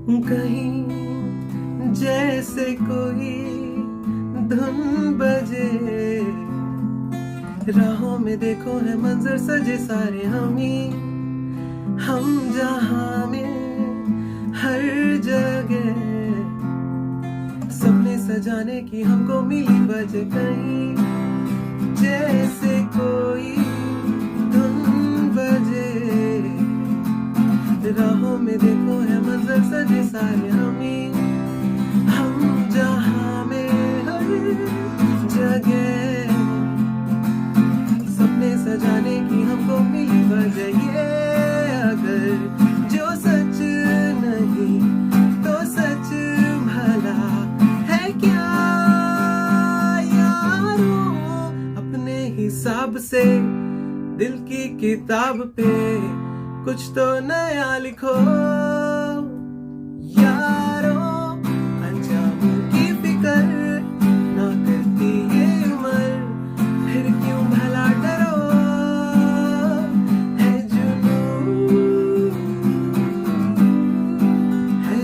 कहीं जैसे कोई धुन बजे, राहों में देखो है मंजर सजे सारे हम जहां में हर जगह, सपने सजाने की हमको मिली वजह, कहीं जैसे कोई धुन बजे, राहों में देखो है मंजर सजे सारे हम जहां में हर जगह, सपने सजाने की हमको मिली वजह, ये अगर जो सच नहीं तो सच भला है क्या यारो, अपने हिसाब से दिल की किताब पे कुछ तो नया लिखो यारो, अंजामों की फिक्र ना करती ये उम्र, फिर क्यों भला डरो, है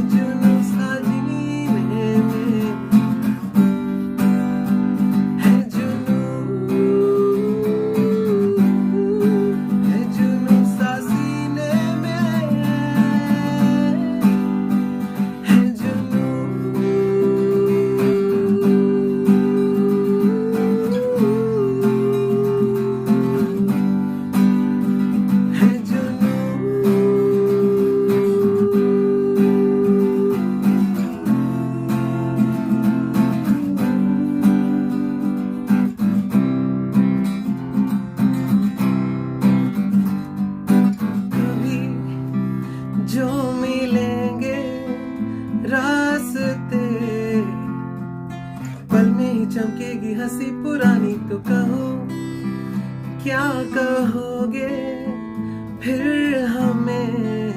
जुनून सा जीने में, है जुनून सा सीने में, है जुनून, है जुनून। कभी जो मिलेंगे रास्ते, पल में ही चमकेगी हंसी पुरानी, तो कहो क्या कहोगे फिर हमें,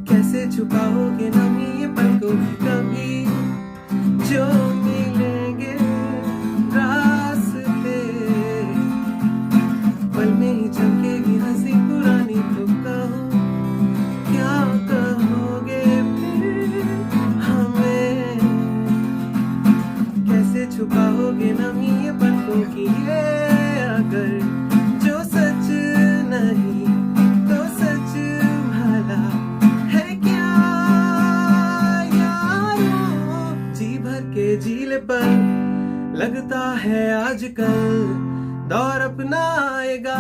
कैसे छुपाओगे नमी ये पलकों की, कभी जो मिलेंगे रास्ते, पल में ही चमकेगी हंसी पुरानी, तो कहो क्या कहोगे फिर हमें, कैसे छुपाओगे नमी ये पलकों की, ये अगर जो सच नहीं तो सच भला है क्या यारो, जी भर के झील पर लगता है आजकल दौर अपना आएगा।